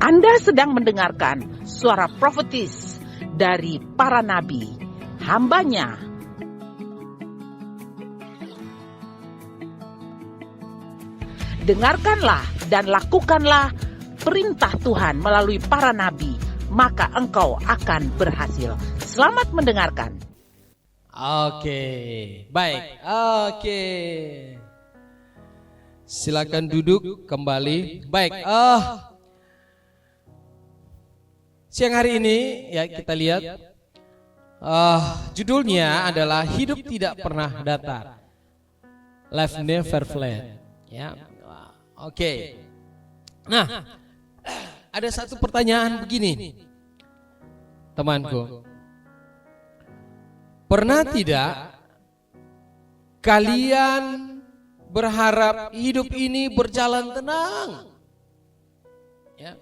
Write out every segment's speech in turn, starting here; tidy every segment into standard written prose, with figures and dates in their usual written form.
Anda sedang mendengarkan suara profetis dari para nabi, hambanya. Dengarkanlah dan lakukanlah perintah Tuhan melalui para nabi, maka engkau akan berhasil. Selamat mendengarkan. Oke, baik. Oke. Silakan duduk kembali. Baik. Siang hari ini ya kita lihat judulnya adalah hidup tidak pernah datar. Life never flat. Ya. Oke. Nah, ada satu pertanyaan begini. Temanku. Pernah tidak kalian berharap hidup ini berjalan tenang? Ya.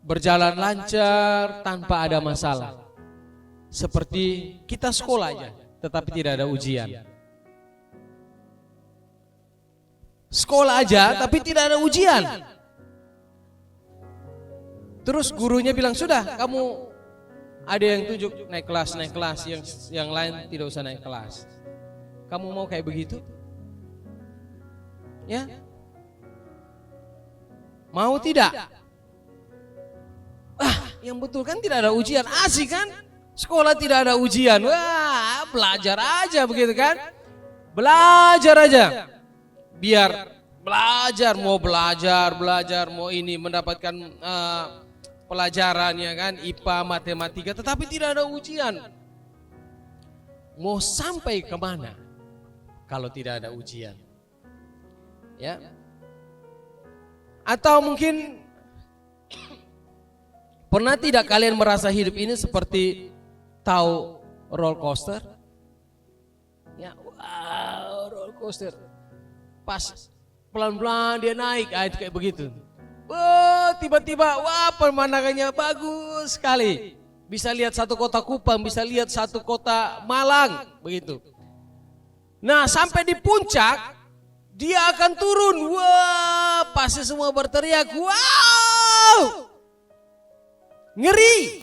Berjalan lancar tanpa ada masalah. Seperti kita sekolah aja, tetapi tidak ada ujian. Sekolah aja tapi tidak ada ujian. Terus gurunya bilang, "Sudah, kamu ada yang tunjuk naik kelas, yang lain tidak usah naik kelas." Kamu mau kayak begitu? Ya? Mau tidak? Yang betul kan tidak ada ujian, asik kan? Sekolah tidak ada ujian, wah belajar aja begitu kan? Belajar aja, biar belajar, mau ini mendapatkan pelajarannya kan, IPA, matematika, tetapi tidak ada ujian. Mau sampai kemana kalau tidak ada ujian? Ya? Atau mungkin pernah tidak kalian merasa hidup ini seperti tahu roller coaster? Ya, wow, roller coaster. Pas pelan-pelan dia naik, kayak begitu. Tiba-tiba, wah pemandangannya bagus sekali. Bisa lihat satu kota Kupang, bisa lihat satu kota Malang, begitu. Nah sampai di puncak, dia akan turun. Wah, pasti semua berteriak, wow! Ngeri,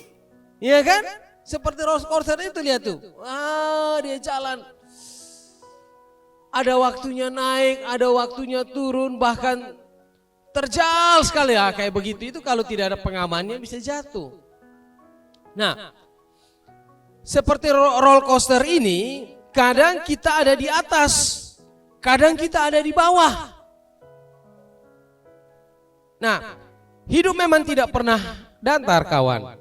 ya kan? Seperti roller coaster itu, lihat tuh. Wah, dia jalan. Ada waktunya naik, ada waktunya turun, bahkan terjal sekali ya kayak begitu. Itu kalau tidak ada pengamannya bisa jatuh. Nah, seperti roller coaster ini, kadang kita ada di atas, kadang kita ada di bawah. Nah, hidup memang tidak pernah datar, kawan.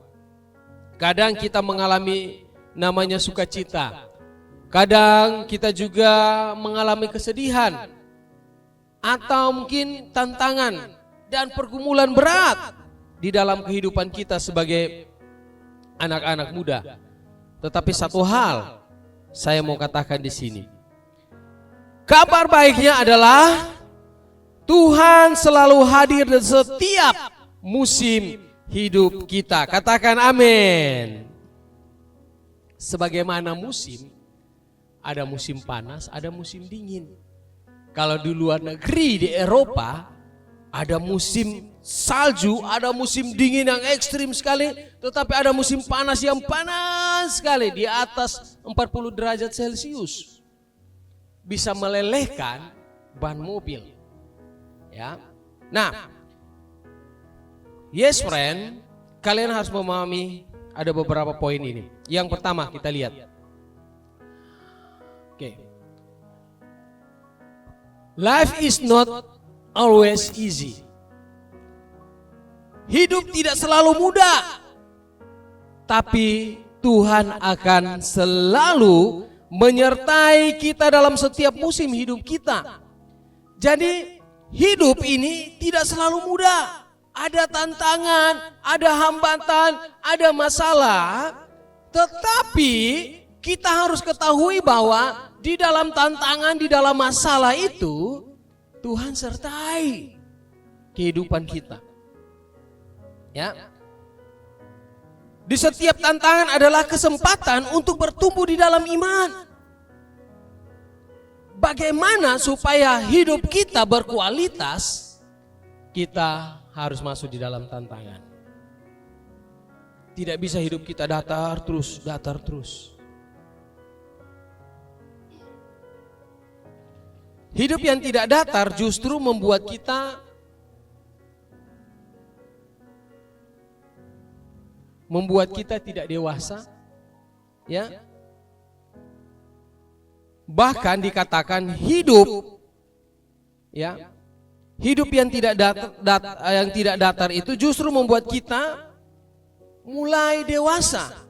Kadang kita mengalami namanya sukacita, kadang kita juga mengalami kesedihan, atau mungkin tantangan dan pergumulan berat di dalam kehidupan kita sebagai anak-anak muda. Tetapi satu hal saya mau katakan di sini. Kabar baiknya adalah Tuhan selalu hadir di setiap musim hidup kita. Katakan amin. Sebagaimana musim, ada musim panas, ada musim dingin. Kalau di luar negeri, di Eropa, ada musim salju, ada musim dingin yang ekstrim sekali, tetapi ada musim panas yang panas sekali, di atas 40 derajat Celcius. Bisa melelehkan ban mobil. Ya. Nah, yes friend, kalian harus memahami ada beberapa poin ini. Yang pertama kita lihat. Oke. Life is not always easy. Hidup tidak selalu mudah, tapi Tuhan akan selalu menyertai kita dalam setiap musim hidup kita. Jadi hidup ini tidak selalu mudah. Ada tantangan, ada hambatan, ada masalah. Tetapi kita harus ketahui bahwa di dalam tantangan, di dalam masalah itu, Tuhan sertai kehidupan kita. Ya. Di setiap tantangan adalah kesempatan untuk bertumbuh di dalam iman. Bagaimana supaya hidup kita berkualitas? kita harus masuk di dalam tantangan. Tidak bisa hidup kita datar terus. Hidup yang tidak datar justru membuat kita tidak dewasa, ya. Bahkan dikatakan hidup, ya, hidup yang tidak datar itu justru membuat kita mulai dewasa.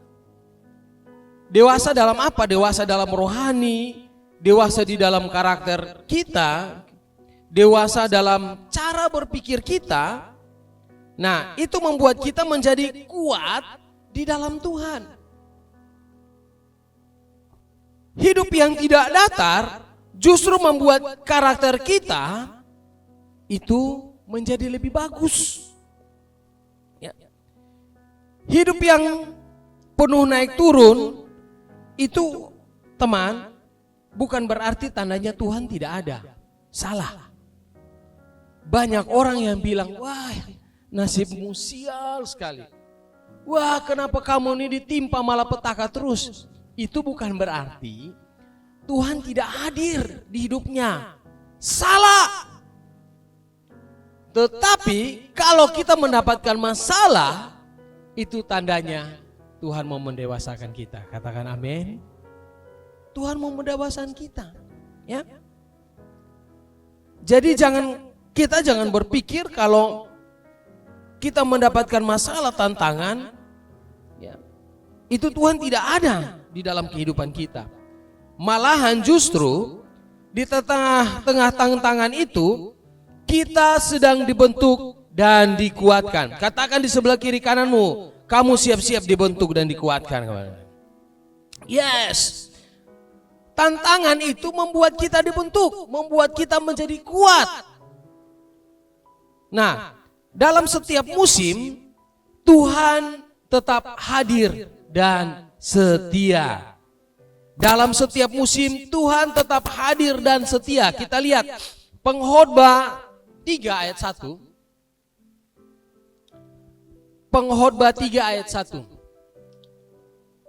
Dewasa dalam apa? Dewasa dalam rohani, dewasa di dalam karakter kita, dewasa dalam cara berpikir kita. Nah, itu membuat kita menjadi kuat di dalam Tuhan. Hidup yang tidak datar justru membuat karakter kita itu menjadi lebih bagus. Ya. Hidup yang penuh naik turun itu, teman, bukan berarti tandanya Tuhan tidak ada. Salah. Banyak orang yang bilang, wah, nasibmu sial sekali. Wah, kenapa kamu ini ditimpa malapetaka terus? Itu bukan berarti Tuhan tidak hadir di hidupnya. Salah. Tetapi kalau kita mendapatkan masalah, itu tandanya Tuhan mau mendewasakan kita. Katakan amin. Tuhan mau mendewasakan kita, ya. Jadi kita jangan berpikir kalau kita mendapatkan masalah, tantangan, ya, itu Tuhan tidak ada di dalam kehidupan kita. Malahan justru di tengah-tengah tantangan itu kita sedang dibentuk dan dikuatkan. Katakan di sebelah kiri kananmu, kamu siap-siap dibentuk dan dikuatkan. Yes. Tantangan itu membuat kita dibentuk, membuat kita menjadi kuat. Nah, dalam setiap musim, Tuhan tetap hadir dan setia. Dalam setiap musim, Tuhan tetap hadir dan setia. Kita lihat Pengkhotbah 3 ayat 1. Pengkhotbah 3 ayat 1.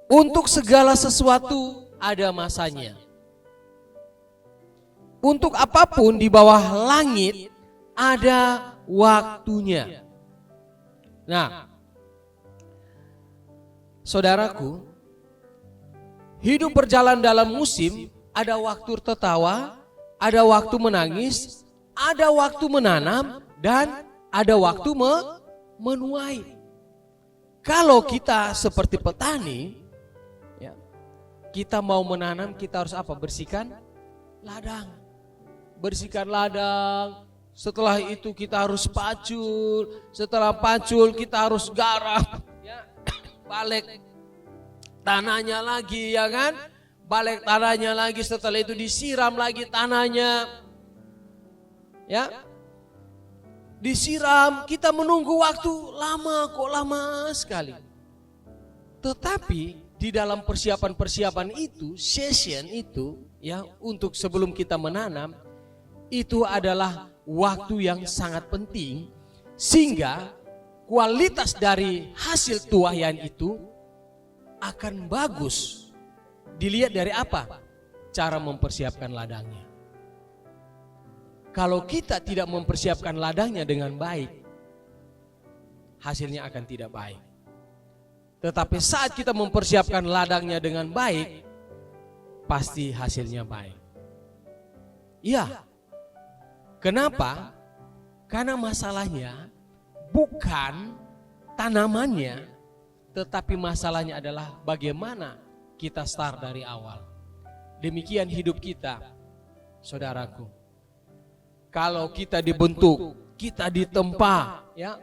Untuk segala sesuatu ada masanya. Untuk apapun di bawah langit ada waktunya. Nah, saudaraku, hidup berjalan dalam musim, ada waktu tertawa, ada waktu menangis, ada waktu menanam, dan ada waktu menuai. Kalau kita seperti petani, ya, kita mau menanam, kita harus apa? Bersihkan ladang. Bersihkan ladang. Setelah itu kita harus pacul, setelah pacul kita harus garap, ya, balik tanahnya lagi, ya kan? Balik tanahnya lagi, setelah itu disiram lagi tanahnya, ya, disiram. Kita menunggu waktu lama, kok lama sekali. Tetapi di dalam persiapan itu, session itu, ya, untuk sebelum kita menanam, itu adalah waktu yang sangat penting, sehingga kualitas dari hasil tuaian itu akan bagus. Dilihat dari apa? Cara mempersiapkan ladangnya. Kalau kita tidak mempersiapkan ladangnya dengan baik, hasilnya akan tidak baik. Tetapi saat kita mempersiapkan ladangnya dengan baik, pasti hasilnya baik. Iya. Kenapa? Karena masalahnya bukan tanamannya, tetapi masalahnya adalah bagaimana kita start dari awal. Demikian hidup kita, saudaraku. Kalau kita dibentuk, kita ditempa, ya,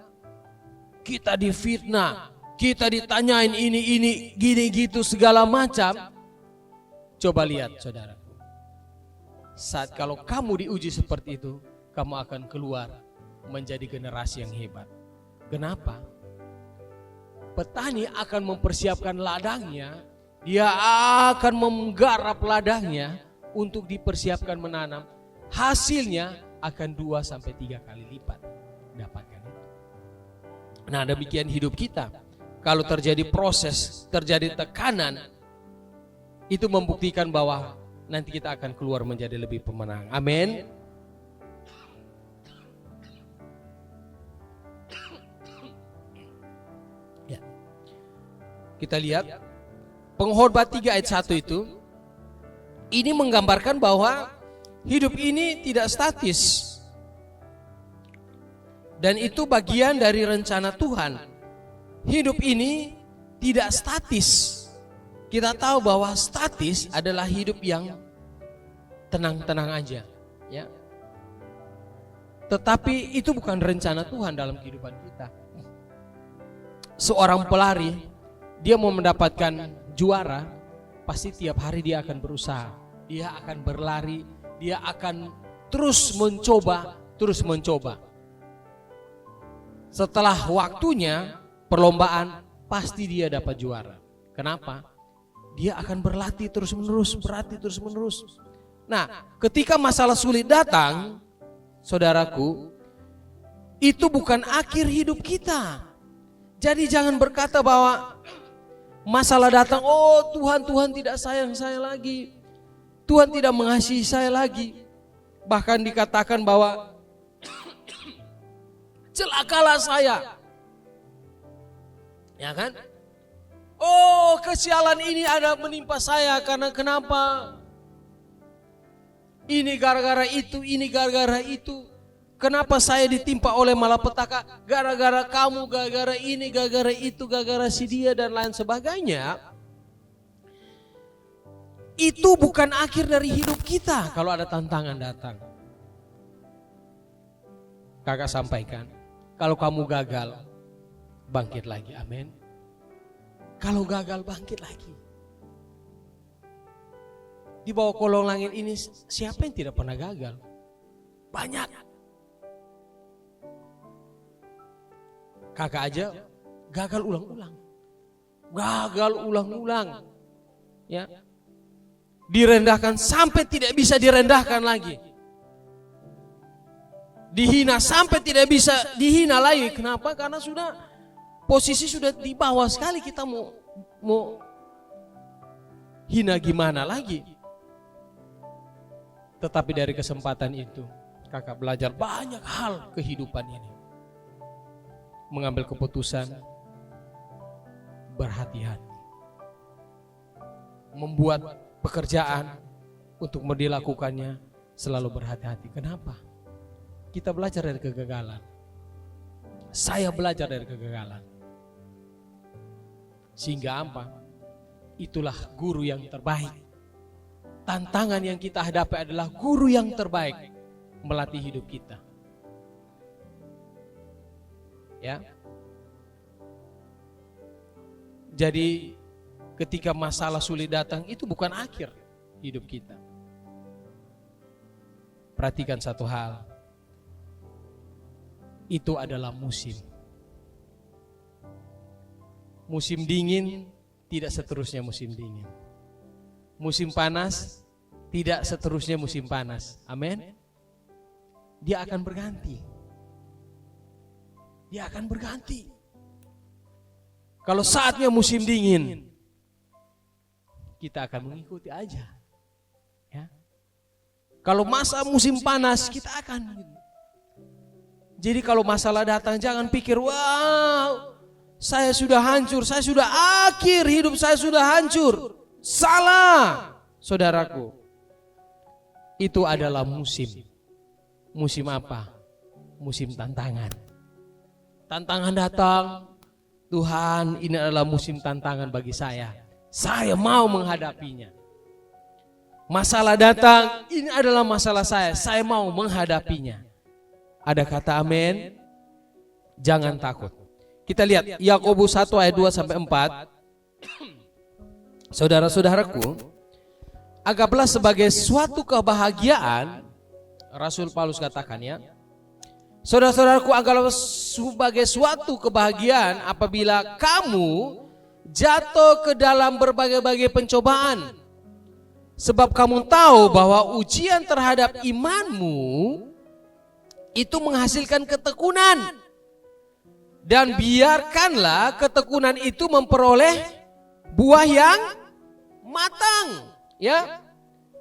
kita difitnah, kita ditanyain ini, gini gitu segala macam. Coba lihat, saudaraku. Saat kalau kamu diuji seperti itu, kamu akan keluar menjadi generasi yang hebat. Kenapa? Petani akan mempersiapkan ladangnya, dia akan menggarap ladangnya untuk dipersiapkan menanam. Hasilnya akan 2-3 kali lipat dapat. Nah, demikian hidup kita. Kalau terjadi proses, terjadi tekanan, itu membuktikan bahwa nanti kita akan keluar menjadi lebih pemenang. Amin. Ya. Kita lihat Pengkhotbah 3 ayat 1 itu, ini menggambarkan bahwa hidup ini tidak statis. Dan itu bagian dari rencana Tuhan. Hidup ini tidak statis. Kita tahu bahwa statis adalah hidup yang tenang-tenang aja, ya. Tetapi itu bukan rencana Tuhan dalam kehidupan kita. Seorang pelari, dia mau mendapatkan juara, pasti tiap hari dia akan berusaha. Dia akan berlari, dia akan terus mencoba, terus mencoba. Setelah waktunya perlombaan, pasti dia dapat juara. Kenapa? Dia akan berlatih terus-menerus, berlatih terus-menerus. Nah, ketika masalah sulit datang, saudaraku, itu bukan akhir hidup kita. Jadi jangan berkata bahwa masalah datang, oh Tuhan tidak sayang saya lagi, Tuhan tidak mengasihi saya lagi. Bahkan dikatakan bahwa celakalah saya, ya kan? Oh, kesialan ini ada menimpa saya karena kenapa? Ini gara-gara itu, ini gara-gara itu. Kenapa saya ditimpa oleh malapetaka? Gara-gara kamu, gara-gara ini, gara-gara itu, gara-gara si dia dan lain sebagainya. Itu bukan akhir dari hidup kita kalau ada tantangan datang. Kakak sampaikan, kalau kamu gagal, bangkit lagi, amin. Kalau gagal, bangkit lagi. Di bawah kolong langit ini siapa yang tidak pernah gagal? Banyak. Kakak aja gagal ulang-ulang. Gagal ulang-ulang. Ya. Direndahkan sampai tidak bisa direndahkan lagi. Dihina sampai tidak bisa dihina lagi. Kenapa? Karena posisi sudah di bawah sekali, kita mau hina gimana lagi. Tetapi dari kesempatan itu kakak belajar banyak hal kehidupan ini. Mengambil keputusan berhati-hati. Membuat pekerjaan untuk dilakukannya selalu berhati-hati. Kenapa? Kita belajar dari kegagalan. Saya belajar dari kegagalan. Sehingga apa? Itulah guru yang terbaik. Tantangan yang kita hadapi adalah guru yang terbaik melatih hidup kita. Ya. Jadi ketika masalah sulit datang, itu bukan akhir hidup kita. Perhatikan satu hal. Itu adalah musim. Musim dingin tidak seterusnya musim dingin. Musim panas tidak seterusnya musim panas. Amin. Dia akan berganti. Dia akan berganti. Kalau saatnya musim dingin, kita akan mengikuti aja. Ya. Kalau masa musim panas, kita akan. Jadi kalau masalah datang, jangan pikir, wow, saya sudah hancur, saya sudah akhir hidup saya sudah hancur. Salah, saudaraku. Itu adalah musim. Musim apa? Musim tantangan. Tantangan datang, Tuhan, ini adalah musim tantangan bagi saya. Saya mau menghadapinya. Masalah datang, ini adalah masalah saya mau menghadapinya. Ada kata amin? Jangan takut. Kita lihat Yakobus 1 ayat 2 sampai 4. Saudara-saudaraku, anggaplah sebagai suatu kebahagiaan, Rasul Paulus katakan ya. Saudara-saudaraku, anggaplah sebagai suatu kebahagiaan apabila kamu jatuh ke dalam berbagai-bagai pencobaan. Sebab kamu tahu bahwa ujian terhadap imanmu itu menghasilkan ketekunan. Dan biarkanlah ketekunan itu memperoleh buah yang matang, ya,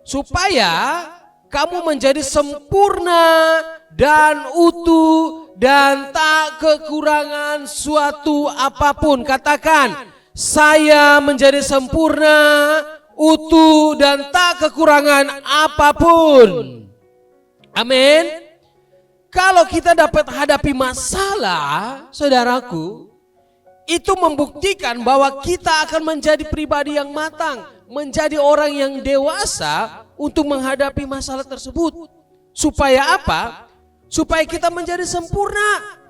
supaya kamu menjadi sempurna dan utuh dan tak kekurangan suatu apapun. Katakan, saya menjadi sempurna, utuh dan tak kekurangan apapun. Amin. Kalau kita dapat hadapi masalah, saudaraku, itu membuktikan bahwa kita akan menjadi pribadi yang matang, menjadi orang yang dewasa untuk menghadapi masalah tersebut. Supaya apa? Supaya kita menjadi sempurna.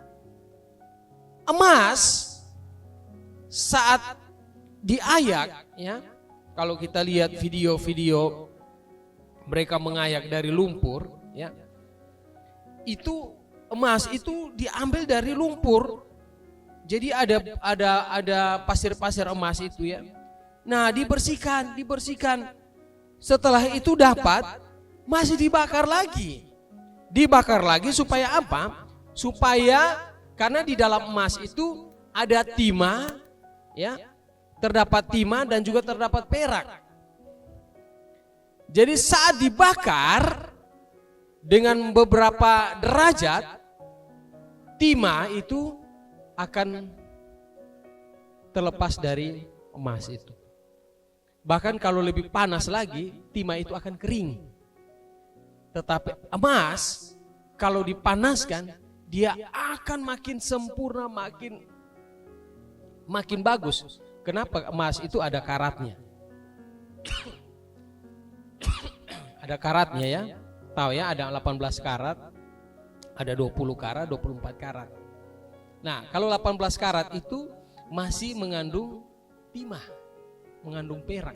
Emas saat diayak, ya, kalau kita lihat video-video mereka mengayak dari lumpur, ya, itu emas itu diambil dari lumpur. Jadi ada pasir-pasir emas itu, ya. Nah, dibersihkan. Setelah itu dapat, masih dibakar lagi. Dibakar lagi supaya apa? Supaya karena di dalam emas itu ada timah, ya. Terdapat timah dan juga terdapat perak. Jadi saat dibakar dengan beberapa derajat, timah itu akan terlepas dari emas itu. Bahkan kalau lebih panas lagi, timah itu akan kering. Tetapi emas kalau dipanaskan, dia akan makin sempurna, makin bagus. Kenapa? Emas itu ada karatnya. Ada karatnya, ya. Tahu, ya, ada 18 karat, ada 20 karat, 24 karat. Nah, kalau 18 karat itu masih mengandung timah, mengandung perak.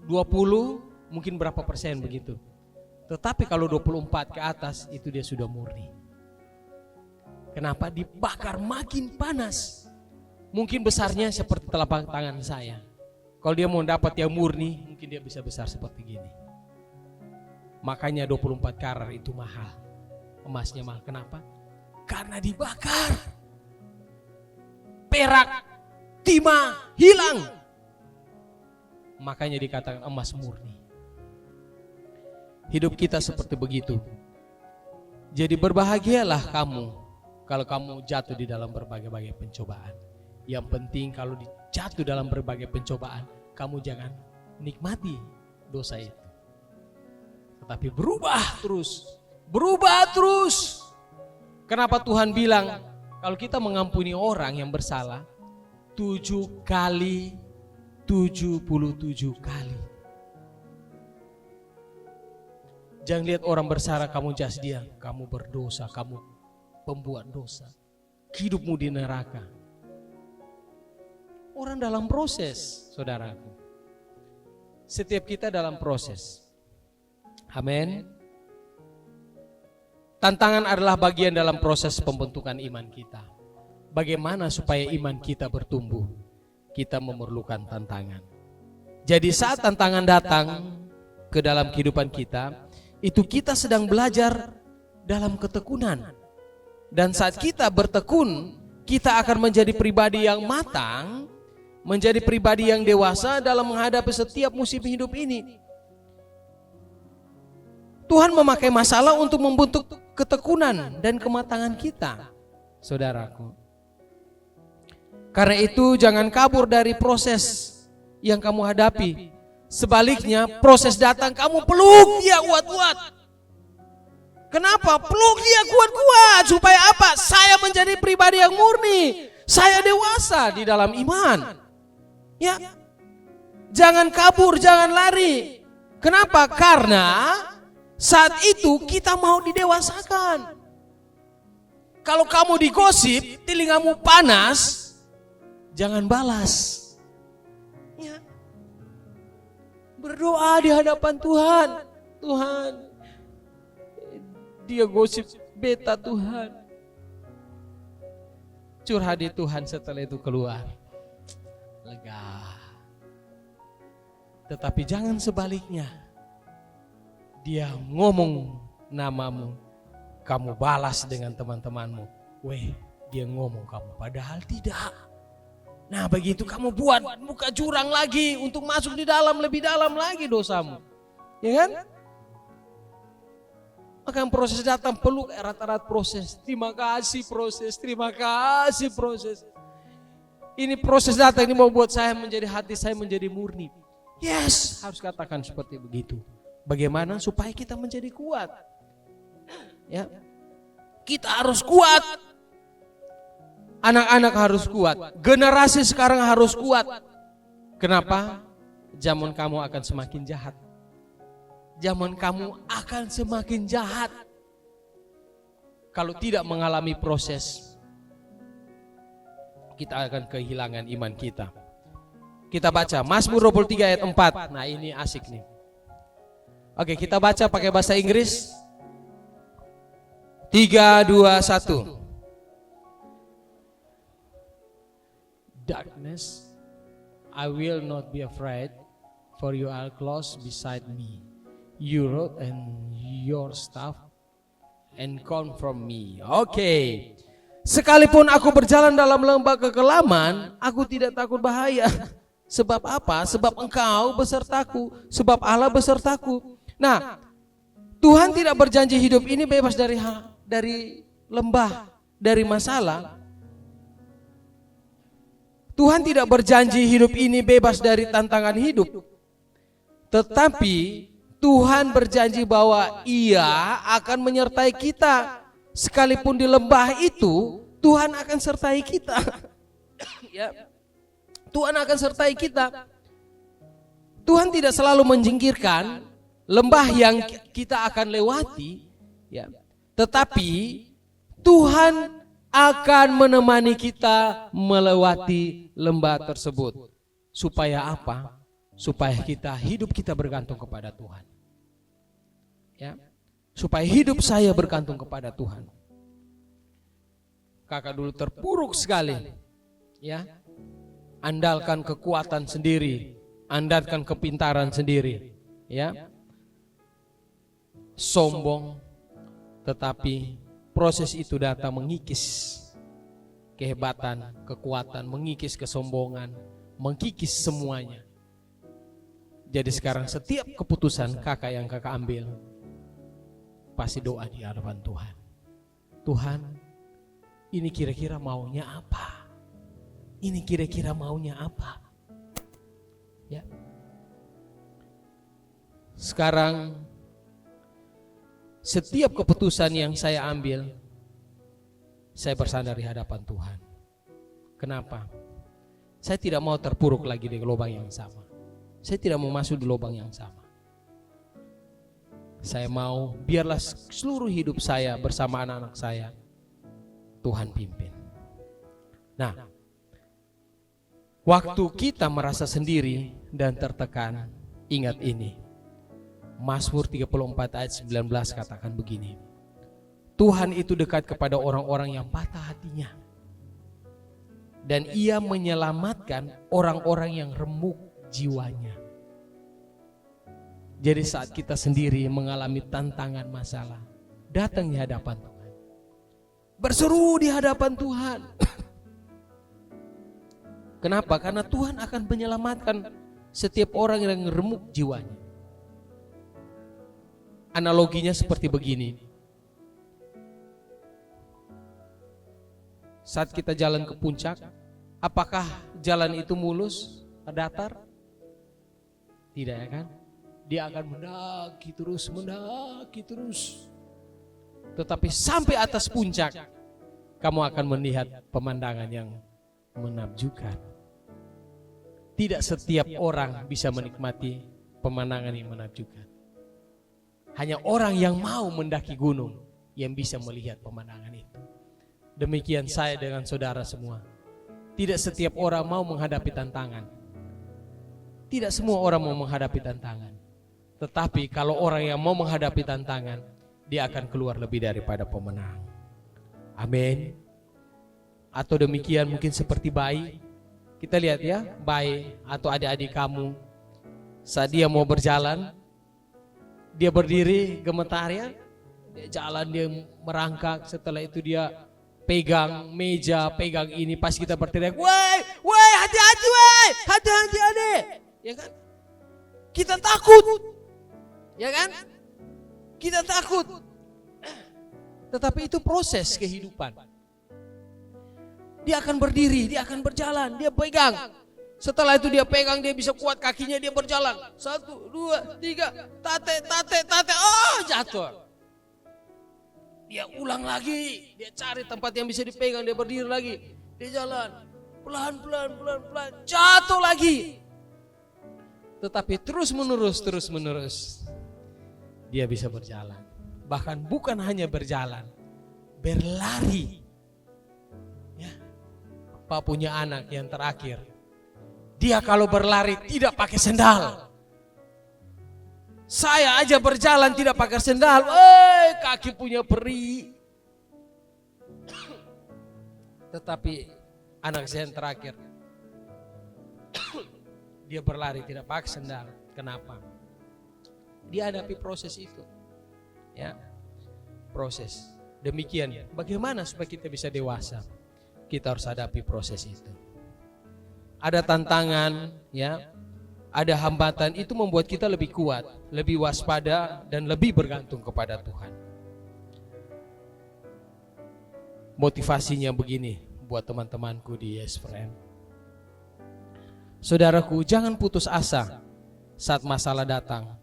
20 mungkin berapa persen begitu. Tetapi kalau 24 ke atas itu dia sudah murni. Kenapa? Dibakar makin panas. Mungkin besarnya seperti telapak tangan saya. Kalau dia mau dapat yang murni, mungkin dia bisa besar seperti gini. Makanya 24 karat itu mahal. Emasnya mahal. Kenapa? Karena dibakar. Perak, timah hilang. Makanya dikatakan emas murni. Hidup kita seperti begitu. Jadi berbahagialah kamu kalau kamu jatuh di dalam berbagai-bagai pencobaan. Yang penting kalau jatuh dalam berbagai pencobaan, kamu jangan nikmati dosa itu. Tetapi berubah terus. Kenapa Tuhan bilang kalau kita mengampuni orang yang bersalah 7 kali 77 kali. Jangan lihat orang bersalah kamu jas dia, kamu berdosa, kamu pembuat dosa. Hidupmu di neraka. Orang dalam proses, saudaraku. Setiap kita dalam proses. Amin. Tantangan adalah bagian dalam proses pembentukan iman kita. Bagaimana supaya iman kita bertumbuh? Kita memerlukan tantangan. Jadi saat tantangan datang ke dalam kehidupan kita, itu kita sedang belajar dalam ketekunan. Dan saat kita bertekun, kita akan menjadi pribadi yang matang, menjadi pribadi yang dewasa dalam menghadapi setiap musim hidup ini. Tuhan memakai masalah untuk membentuk ketekunan dan kematangan kita, saudaraku. Karena itu jangan kabur dari proses yang kamu hadapi. Sebaliknya proses datang, kamu peluk dia kuat-kuat. Kenapa? Peluk dia kuat-kuat. Supaya apa? Saya menjadi pribadi yang murni. Saya dewasa di dalam iman. Ya, jangan kabur, jangan lari. Kenapa? Karena saat itu kita mau didewasakan. Kalau kamu digosip, telingamu panas, jangan balas. Ya. Berdoa di hadapan Tuhan. Tuhan, dia gosip beta Tuhan. Curhat di Tuhan, setelah itu keluar. Lega. Tetapi jangan sebaliknya. Dia ngomong namamu. kamu balas dengan teman-temanmu, weh dia ngomong kamu, padahal tidak. Nah begitu kamu buka jurang lagi untuk masuk di dalam, lebih dalam lagi dosamu. Ya kan? Maka proses datang peluk erat-erat proses. Terima kasih proses, terima kasih proses. Ini proses datang ini mau buat saya menjadi hati saya menjadi murni. Yes, harus katakan seperti begitu. Bagaimana supaya kita menjadi kuat? Ya, kita harus kuat. Anak-anak harus kuat. Generasi sekarang harus kuat. Kenapa? Zaman kamu akan semakin jahat. Zaman kamu akan semakin jahat kalau tidak mengalami proses. Kita akan kehilangan iman kita. Kita baca Mazmur 23 ayat 4. Nah ini asik nih. Oke, kita baca pakai bahasa Inggris. 3, 2, 1. Darkness, I will not be afraid, for you are close beside me. You rod and your staff and comfort me. Oke. Sekalipun aku berjalan dalam lembah kekelaman, aku tidak takut bahaya. Sebab apa? Sebab engkau besertaku, sebab Allah besertaku. Nah, Tuhan tidak berjanji hidup ini bebas dari lembah, dari masalah. Tuhan tidak berjanji hidup ini bebas dari tantangan hidup. Tetapi Tuhan berjanji bahwa Ia akan menyertai kita. Sekalipun di lembah itu, Tuhan akan sertai kita. Ya. Tuhan akan sertai kita. Tuhan tidak selalu menjingkirkan lembah yang kita akan lewati, ya. Tetapi Tuhan akan menemani kita melewati lembah tersebut. Supaya apa? Supaya hidup kita bergantung kepada Tuhan. Ya. Supaya hidup saya bergantung kepada Tuhan. Kakak dulu terpuruk sekali. Ya. Andalkan kekuatan sendiri, andalkan kepintaran sendiri, ya. Sombong, tetapi proses itu datang mengikis kehebatan, kekuatan, mengikis kesombongan, mengikis semuanya. Jadi sekarang setiap keputusan kakak yang kakak ambil, pasti doa di hadapan Tuhan. Tuhan, ini kira-kira maunya apa? Ini kira-kira maunya apa? Ya. Sekarang setiap keputusan yang saya ambil, saya bersandar di hadapan Tuhan. Kenapa? Saya tidak mau terpuruk lagi di lubang yang sama. Saya tidak mau masuk di lubang yang sama. Saya mau biarlah seluruh hidup saya bersama anak-anak saya Tuhan pimpin. Nah, waktu kita merasa sendiri dan tertekan, ingat ini. Mazmur 34 ayat 19 katakan begini. Tuhan itu dekat kepada orang-orang yang patah hatinya. Dan Ia menyelamatkan orang-orang yang remuk jiwanya. Jadi saat kita sendiri mengalami tantangan masalah, datang di hadapan Tuhan. Berseru di hadapan Tuhan. Kenapa? Karena Tuhan akan menyelamatkan setiap orang yang remuk jiwanya. Analoginya seperti begini. Saat kita jalan ke puncak, apakah jalan itu mulus, datar? Tidak, ya kan? Dia akan mendaki terus. Tetapi sampai atas puncak, kamu akan melihat pemandangan yang menakjubkan. Tidak setiap orang bisa menikmati pemandangan yang menakjubkan. Hanya orang yang mau mendaki gunung yang bisa melihat pemandangan itu. Demikian saya dengan saudara semua. Tidak setiap orang mau menghadapi tantangan. Tidak semua orang mau menghadapi tantangan. Tetapi kalau orang yang mau menghadapi tantangan, dia akan keluar lebih daripada pemenang. Amin. Atau demikian mungkin seperti bayi. Kita lihat ya, bayi atau adik-adik kamu, saat dia mau berjalan, dia berdiri gemetar ya, Dia jalan, dia merangkak, setelah itu dia pegang meja, pegang ini. Pas kita berteriak, woi, hati-hati woi, hati-hati adek. Ya kan? Kita takut. Ya kan? Kita takut. Tetapi itu proses kehidupan. Dia akan berdiri, dia akan berjalan, dia pegang. Setelah itu dia pegang, dia bisa kuat kakinya, dia berjalan. 1, 2, 3, tate, oh jatuh. Dia ulang lagi, dia cari tempat yang bisa dipegang, dia berdiri lagi. Dia jalan, pelan, jatuh lagi. Tetapi terus menerus, dia bisa berjalan. Bahkan bukan hanya berjalan, berlari. Ya. Pak punya anak yang terakhir. Dia kalau berlari tidak pakai sendal. Saya aja berjalan tidak pakai sendal. Kaki punya peri. Tetapi anak saya yang terakhir, dia berlari tidak pakai sendal. Kenapa? Dia hadapi proses itu. Ya, proses. Demikian. Bagaimana supaya kita bisa dewasa? Kita harus hadapi proses itu. Ada tantangan, ya, ada hambatan, itu membuat kita lebih kuat, lebih waspada, dan lebih bergantung kepada Tuhan. Motivasinya begini buat teman-temanku di Yes Friend. Saudaraku, jangan putus asa saat masalah datang,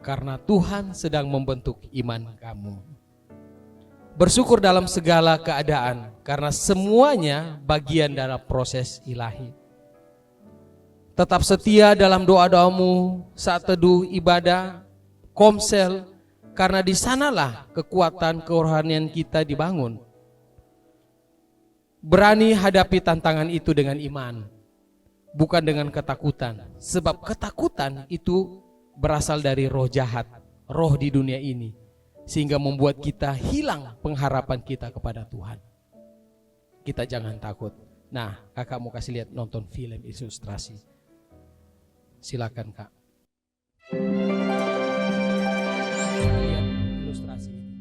karena Tuhan sedang membentuk iman kamu. Bersyukur dalam segala keadaan, karena semuanya bagian dalam proses ilahi. Tetap setia dalam doa-doamu saat teduh, ibadah, komsel, karena di sanalah kekuatan kerohanian kita dibangun. Berani hadapi tantangan itu dengan iman, bukan dengan ketakutan. Sebab ketakutan itu berasal dari roh jahat, roh di dunia ini, sehingga membuat kita hilang pengharapan kita kepada Tuhan. Kita jangan takut. Nah, kakak mau kasih lihat nonton film ilustrasi. Silakan kak. Lihat ilustrasi ini.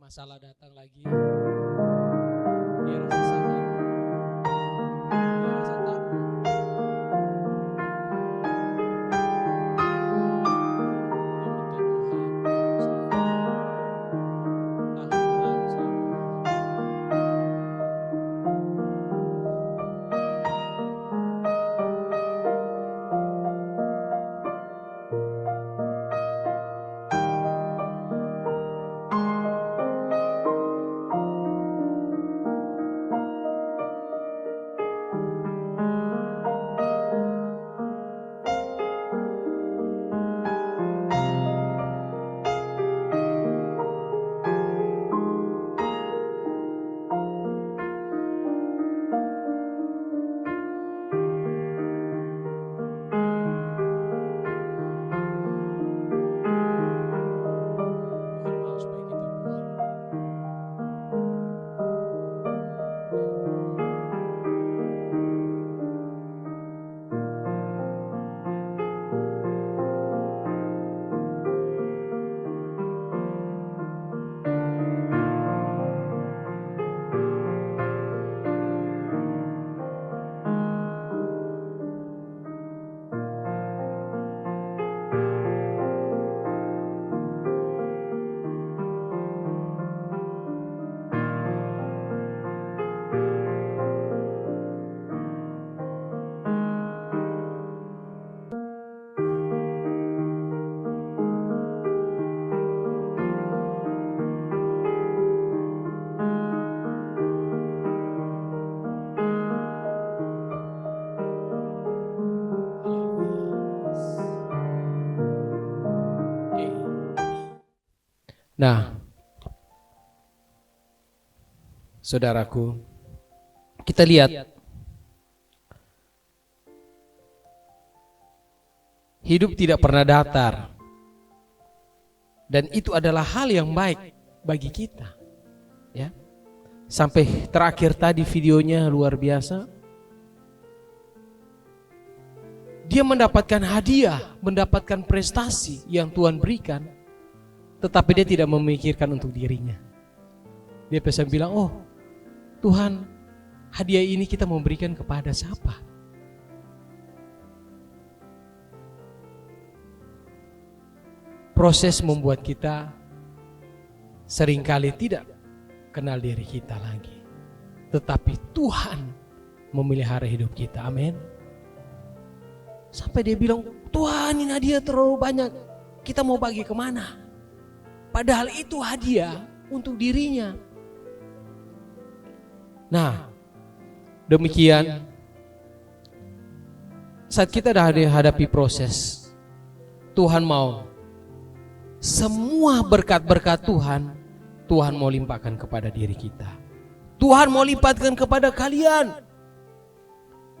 Masalah datang lagi, dia rasa sakit, dia rasa takut. Dia minta Tuhan, Nah, saudaraku, kita lihat hidup tidak pernah datar, dan itu adalah hal yang baik bagi kita, ya. Sampai terakhir tadi videonya luar biasa. Dia mendapatkan hadiah, mendapatkan prestasi yang Tuhan berikan, tetapi dia tidak memikirkan untuk dirinya. Dia pesan bilang, oh Tuhan, hadiah ini kita memberikan kepada siapa? Proses membuat kita seringkali tidak kenal diri kita lagi. Tetapi Tuhan memelihara hidup kita, amin. Sampai dia bilang, Tuhan ini hadiah terlalu banyak, kita mau bagi kemana? Padahal itu hadiah untuk dirinya. Nah, demikian saat kita dah hadapi proses, Tuhan mau semua berkat-berkat Tuhan, Tuhan mau limpahkan kepada diri kita. Tuhan mau limpahkan kepada kalian.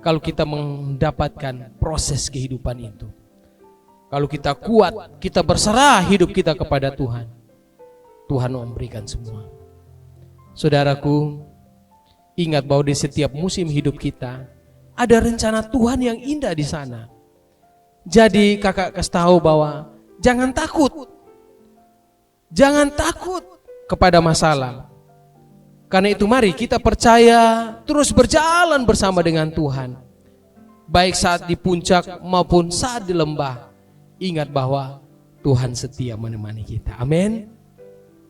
Kalau kita mendapatkan proses kehidupan itu, kalau kita kuat, kita berserah hidup kita kepada Tuhan, Tuhan memberikan semua. Saudaraku, ingat bahwa di setiap musim hidup kita ada rencana Tuhan yang indah di sana. Jadi kakak kasih tahu bahwa jangan takut. Jangan takut kepada masalah. Karena itu mari kita percaya terus berjalan bersama dengan Tuhan. Baik saat di puncak maupun saat di lembah. Ingat bahwa Tuhan setia menemani kita. Amin.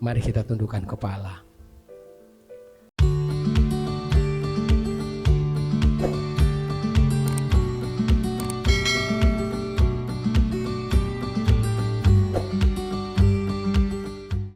Mari kita tundukkan kepala.